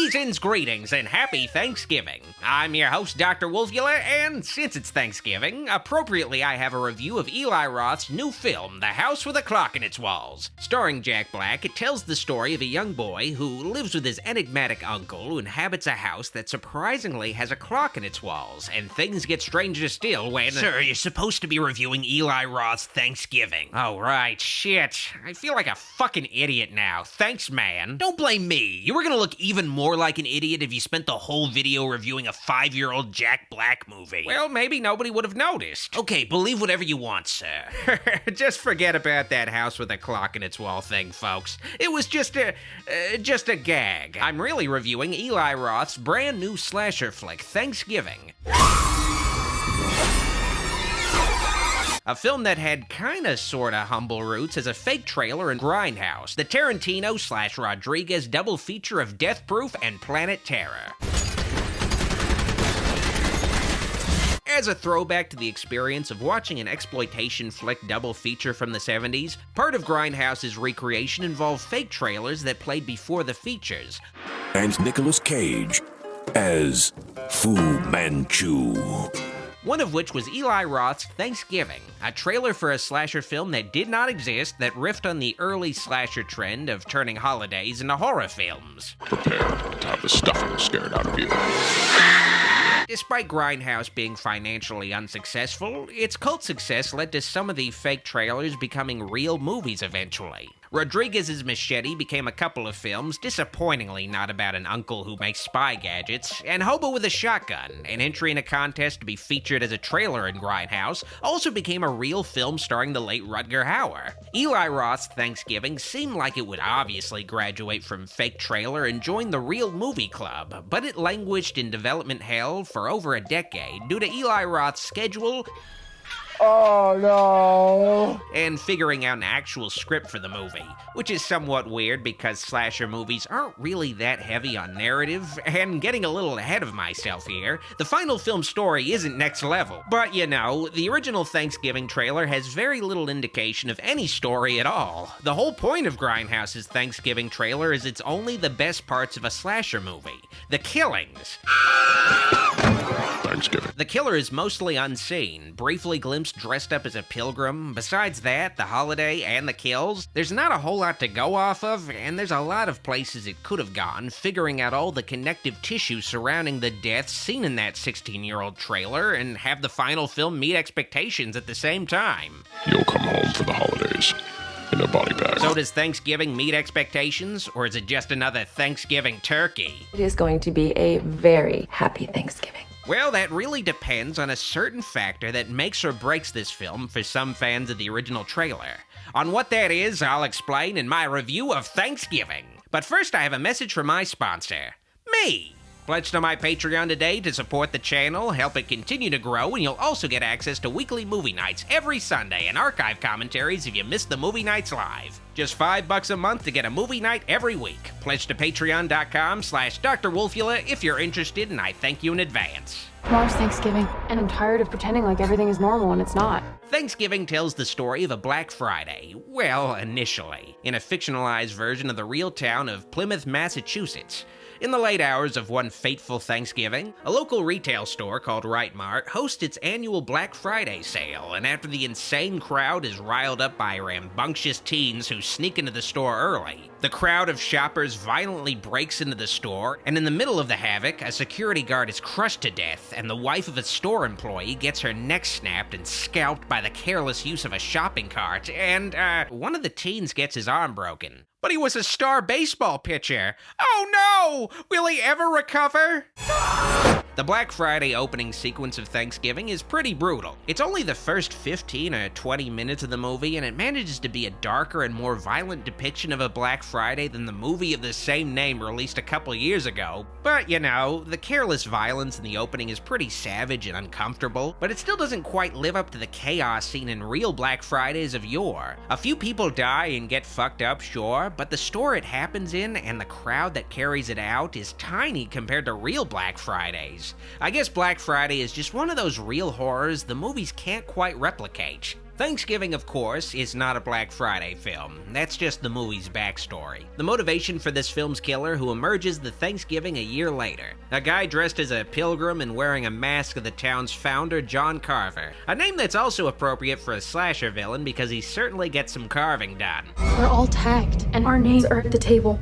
Season's greetings and happy Thanksgiving. I'm your host, Dr. Wolfula, and since it's Thanksgiving, appropriately I have a review of Eli Roth's new film, The House with a Clock in Its Walls. Starring Jack Black, it tells the story of a young boy who lives with his enigmatic uncle who inhabits a house that surprisingly has a clock in its walls, and things get stranger still when— Sir, you're supposed to be reviewing Eli Roth's Thanksgiving. Oh, right, shit. I feel like a fucking idiot now. Thanks, man. Don't blame me. You were gonna look even more like an idiot if you spent the whole video reviewing a 5-year-old Jack Black movie. Well, maybe nobody would have noticed. Okay, believe whatever you want, sir. Just forget about that house with a clock in its wall thing, folks. It was just a gag. I'm really reviewing Eli Roth's brand new slasher flick, Thanksgiving. A film that had kinda sorta humble roots as a fake trailer and Grindhouse, the Tarantino/Rodriguez double feature of Death Proof and Planet Terror. As a throwback to the experience of watching an exploitation flick double feature from the 70s, part of Grindhouse's recreation involved fake trailers that played before the features. And Nicolas Cage as Fu Manchu. One of which was Eli Roth's Thanksgiving, a trailer for a slasher film that did not exist that riffed on the early slasher trend of turning holidays into horror films. Prepare to have the stuffing scared out of you. Despite Grindhouse being financially unsuccessful, its cult success led to some of the fake trailers becoming real movies eventually. Rodriguez's Machete became a couple of films, disappointingly not about an uncle who makes spy gadgets, and Hobo with a Shotgun, an entry in a contest to be featured as a trailer in Grindhouse, also became a real film starring the late Rutger Hauer. Eli Roth's Thanksgiving seemed like it would obviously graduate from fake trailer and join the real movie club, but it languished in development hell for over a decade due to Eli Roth's schedule and figuring out an actual script for the movie, which is somewhat weird because slasher movies aren't really that heavy on narrative, and getting a little ahead of myself here, the final film story isn't next level. But you know, the original Thanksgiving trailer has very little indication of any story at all. The whole point of Grindhouse's Thanksgiving trailer is it's only the best parts of a slasher movie, the killings. Thanksgiving. The killer is mostly unseen, briefly glimpsed dressed up as a pilgrim. Besides that, the holiday and the kills, there's not a whole lot to go off of, and there's a lot of places it could have gone, figuring out all the connective tissue surrounding the deaths seen in that 16-year-old trailer, and have the final film meet expectations at the same time. You'll come home for the holidays in a body bag. So does Thanksgiving meet expectations, or is it just another Thanksgiving turkey? It is going to be a very happy Thanksgiving. Well, that really depends on a certain factor that makes or breaks this film for some fans of the original trailer. On what that is, I'll explain in my review of Thanksgiving. But first, I have a message from my sponsor, me. Pledge to my Patreon today to support the channel, help it continue to grow, and you'll also get access to weekly movie nights every Sunday and archive commentaries if you missed the movie nights live. Just $5 a month to get a movie night every week. Pledge to patreon.com/Dr. Wolfula if you're interested, and I thank you in advance. Tomorrow's Thanksgiving, and I'm tired of pretending like everything is normal when it's not. Thanksgiving tells the story of a Black Friday, well, initially, in a fictionalized version of the real town of Plymouth, Massachusetts. In the late hours of one fateful Thanksgiving, a local retail store called Right Mart hosts its annual Black Friday sale, and after the insane crowd is riled up by rambunctious teens who sneak into the store early, the crowd of shoppers violently breaks into the store, and in the middle of the havoc, a security guard is crushed to death, and the wife of a store employee gets her neck snapped and scalped by the careless use of a shopping cart, and, one of the teens gets his arm broken. But he was a star baseball pitcher. Oh no! Will he ever recover? The Black Friday opening sequence of Thanksgiving is pretty brutal. It's only the first 15 or 20 minutes of the movie, and it manages to be a darker and more violent depiction of a Black Friday than the movie of the same name released a couple years ago. But, you know, the careless violence in the opening is pretty savage and uncomfortable, but it still doesn't quite live up to the chaos seen in real Black Fridays of yore. A few people die and get fucked up, sure, but the store it happens in and the crowd that carries it out is tiny compared to real Black Fridays. I guess Black Friday is just one of those real horrors the movies can't quite replicate. Thanksgiving, of course, is not a Black Friday film. That's just the movie's backstory. The motivation for this film's killer who emerges the Thanksgiving a year later. A guy dressed as a pilgrim and wearing a mask of the town's founder, John Carver. A name that's also appropriate for a slasher villain because he certainly gets some carving done. We're all tagged, and our names are at the table.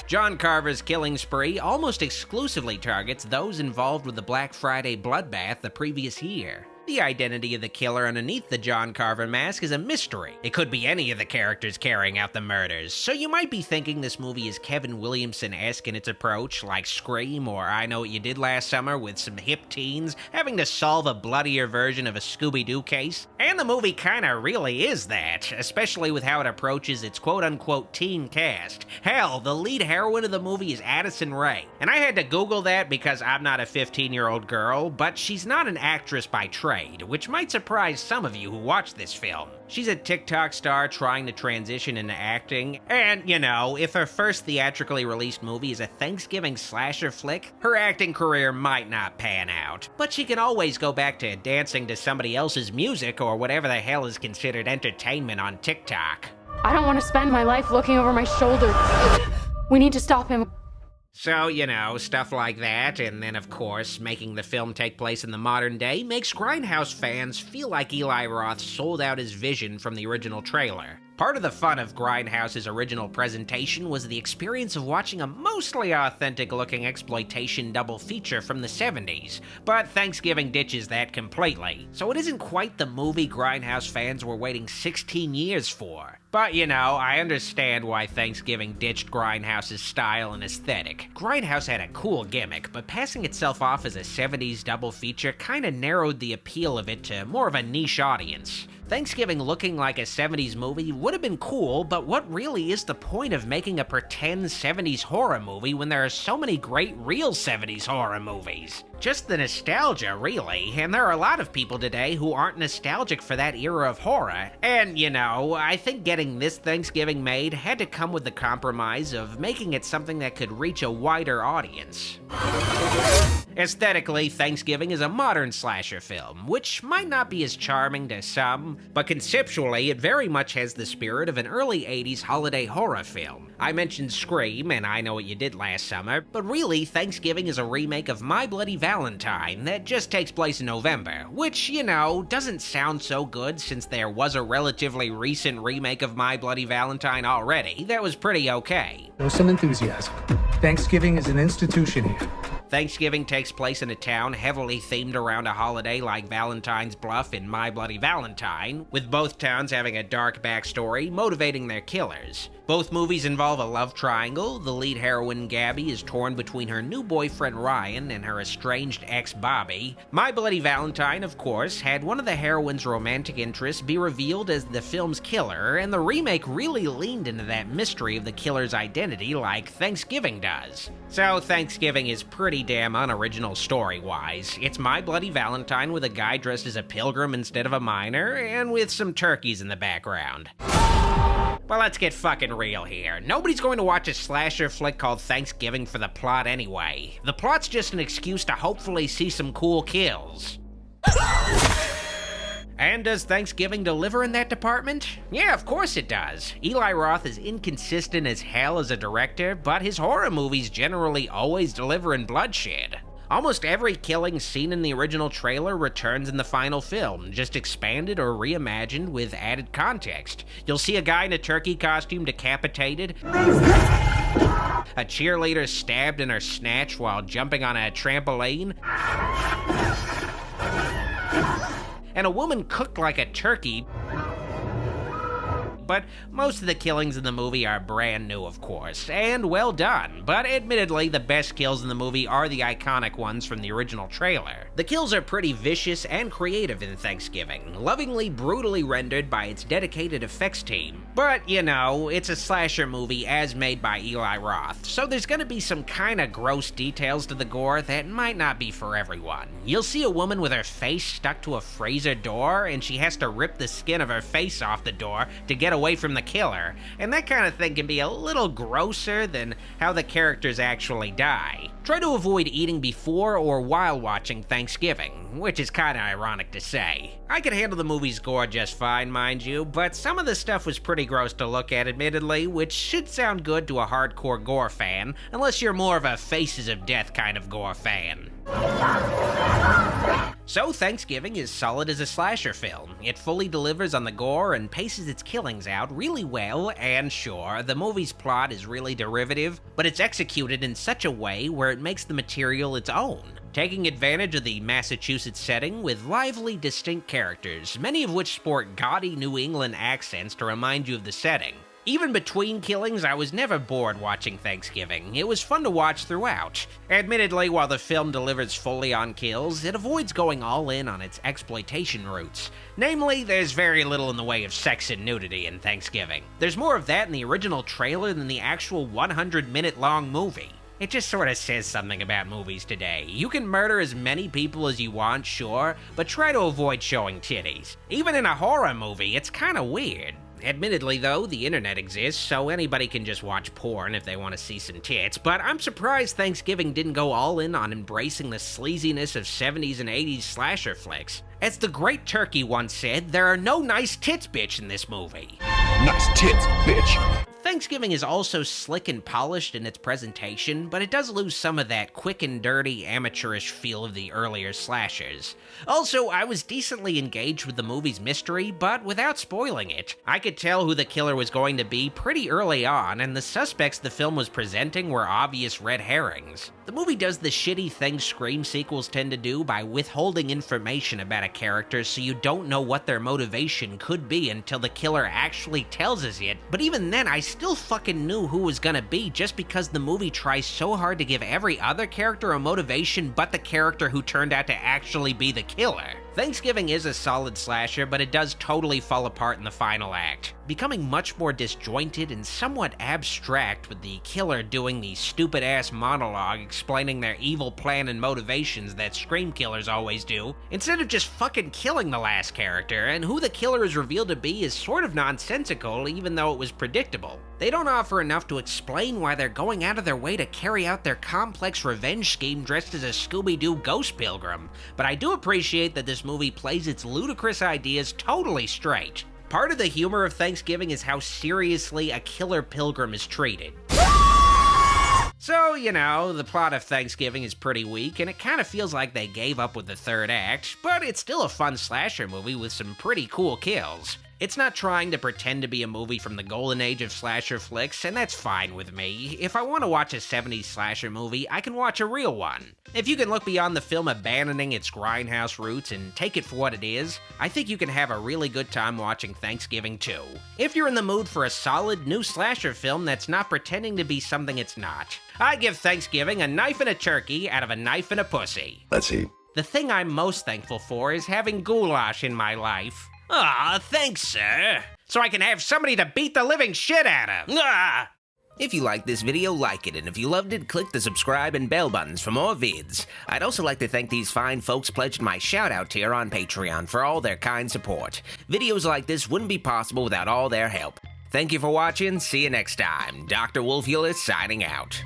John Carver's killing spree almost exclusively targets those involved with the Black Friday bloodbath the previous year. The identity of the killer underneath the John Carver mask is a mystery. It could be any of the characters carrying out the murders, so you might be thinking this movie is Kevin Williamson-esque in its approach, like Scream or I Know What You Did Last Summer, with some hip teens having to solve a bloodier version of a Scooby-Doo case. And the movie kinda really is that, especially with how it approaches its quote-unquote teen cast. Hell, the lead heroine of the movie is Addison Rae. And I had to Google that because I'm not a 15-year-old girl, but she's not an actress by trade, which might surprise some of you who watch this film. She's a TikTok star trying to transition into acting, and, you know, if her first theatrically released movie is a Thanksgiving slasher flick, her acting career might not pan out. But she can always go back to dancing to somebody else's music or whatever the hell is considered entertainment on TikTok. I don't want to spend my life looking over my shoulder. We need to stop him. So, you know, stuff like that, and then of course, making the film take place in the modern day makes Grindhouse fans feel like Eli Roth sold out his vision from the original trailer. Part of the fun of Grindhouse's original presentation was the experience of watching a mostly authentic-looking exploitation double feature from the 70s, but Thanksgiving ditches that completely, so it isn't quite the movie Grindhouse fans were waiting 16 years for. But, you know, I understand why Thanksgiving ditched Grindhouse's style and aesthetic. Grindhouse had a cool gimmick, but passing itself off as a 70s double feature kinda narrowed the appeal of it to more of a niche audience. Thanksgiving looking like a 70s movie would have been cool, but what really is the point of making a pretend 70s horror movie when there are so many great real 70s horror movies? Just the nostalgia, really, and there are a lot of people today who aren't nostalgic for that era of horror. And, you know, I think getting this Thanksgiving made had to come with the compromise of making it something that could reach a wider audience. Aesthetically, Thanksgiving is a modern slasher film, which might not be as charming to some, but conceptually it very much has the spirit of an early 80s holiday horror film. I mentioned Scream and I Know What You Did Last Summer, but really Thanksgiving is a remake of My Bloody Valentine that just takes place in November, which, you know, doesn't sound so good since there was a relatively recent remake of My Bloody Valentine already that was pretty okay. Show some enthusiasm. Thanksgiving is an institution here. Thanksgiving takes place in a town heavily themed around a holiday like Valentine's Bluff in My Bloody Valentine, with both towns having a dark backstory motivating their killers. Both movies involve a love triangle. The lead heroine, Gabby, is torn between her new boyfriend, Ryan, and her estranged ex, Bobby. My Bloody Valentine, of course, had one of the heroine's romantic interests be revealed as the film's killer, and the remake really leaned into that mystery of the killer's identity like Thanksgiving does. So Thanksgiving is pretty damn unoriginal story-wise. It's My Bloody Valentine with a guy dressed as a pilgrim instead of a miner, and with some turkeys in the background. Well, let's get fucking real here. Nobody's going to watch a slasher flick called Thanksgiving for the plot anyway. The plot's just an excuse to hopefully see some cool kills. And does Thanksgiving deliver in that department? Yeah, of course it does. Eli Roth is inconsistent as hell as a director, but his horror movies generally always deliver in bloodshed. Almost every killing seen in the original trailer returns in the final film, just expanded or reimagined with added context. You'll see a guy in a turkey costume decapitated, a cheerleader stabbed in her snatch while jumping on a trampoline, and a woman cooked like a turkey. But most of the killings in the movie are brand new, of course, and well done, but admittedly the best kills in the movie are the iconic ones from the original trailer. The kills are pretty vicious and creative in Thanksgiving, lovingly brutally rendered by its dedicated effects team. But, you know, it's a slasher movie as made by Eli Roth, so there's gonna be some kinda gross details to the gore that might not be for everyone. You'll see a woman with her face stuck to a freezer door, and she has to rip the skin of her face off the door to get get away from the killer, and that kind of thing can be a little grosser than how the characters actually die. Try to avoid eating before or while watching Thanksgiving, which is kinda ironic to say. I could handle the movie's gore just fine, mind you, but some of the stuff was pretty gross to look at, admittedly, which should sound good to a hardcore gore fan, unless you're more of a Faces of Death kind of gore fan. So Thanksgiving is solid as a slasher film. It fully delivers on the gore and paces its killings out really well, and sure, the movie's plot is really derivative, but it's executed in such a way where it makes the material its own, taking advantage of the Massachusetts setting with lively, distinct characters, many of which sport gaudy New England accents to remind you of the setting. Even between killings, I was never bored watching Thanksgiving. It was fun to watch throughout. Admittedly, while the film delivers fully on kills, it avoids going all in on its exploitation roots. Namely, there's very little in the way of sex and nudity in Thanksgiving. There's more of that in the original trailer than the actual 100-minute long movie. It just sort of says something about movies today. You can murder as many people as you want, sure, but try to avoid showing titties. Even in a horror movie, it's kinda weird. Admittedly, though, the internet exists, so anybody can just watch porn if they want to see some tits, but I'm surprised Thanksgiving didn't go all in on embracing the sleaziness of 70s and 80s slasher flicks. As the Great Turkey once said, there are no nice tits, bitch, in this movie. Nice tits, bitch. Thanksgiving is also slick and polished in its presentation, but it does lose some of that quick and dirty, amateurish feel of the earlier slashers. Also, I was decently engaged with the movie's mystery, but without spoiling it. I could tell who the killer was going to be pretty early on, and the suspects the film was presenting were obvious red herrings. The movie does the shitty thing Scream sequels tend to do by withholding information about a character so you don't know what their motivation could be until the killer actually tells us it, but even then I still fucking knew who was gonna be just because the movie tries so hard to give every other character a motivation but the character who turned out to actually be the killer. Thanksgiving is a solid slasher, but it does totally fall apart in the final act, becoming much more disjointed and somewhat abstract, with the killer doing the stupid-ass monologue explaining their evil plan and motivations that Scream killers always do, instead of just fucking killing the last character, and who the killer is revealed to be is sort of nonsensical even though it was predictable. They don't offer enough to explain why they're going out of their way to carry out their complex revenge scheme dressed as a Scooby-Doo ghost pilgrim, but I do appreciate that this movie plays its ludicrous ideas totally straight. Part of the humor of Thanksgiving is how seriously a killer pilgrim is treated. So, you know, the plot of Thanksgiving is pretty weak, and it kind of feels like they gave up with the third act, but it's still a fun slasher movie with some pretty cool kills. It's not trying to pretend to be a movie from the golden age of slasher flicks, and that's fine with me. If I want to watch a 70s slasher movie, I can watch a real one. If you can look beyond the film abandoning its grindhouse roots and take it for what it is, I think you can have a really good time watching Thanksgiving too. If you're in the mood for a solid new slasher film that's not pretending to be something it's not, I give Thanksgiving a knife and a turkey out of a knife and a pussy. Let's see. The thing I'm most thankful for is having goulash in my life. Aw, thanks, sir. So I can have somebody to beat the living shit out of. Ah! If you liked this video, like it, and if you loved it, click the subscribe and bell buttons for more vids. I'd also like to thank these fine folks pledged my shout-out tier on Patreon for all their kind support. Videos like this wouldn't be possible without all their help. Thank you for watching, see you next time. Dr. Wolfula signing out.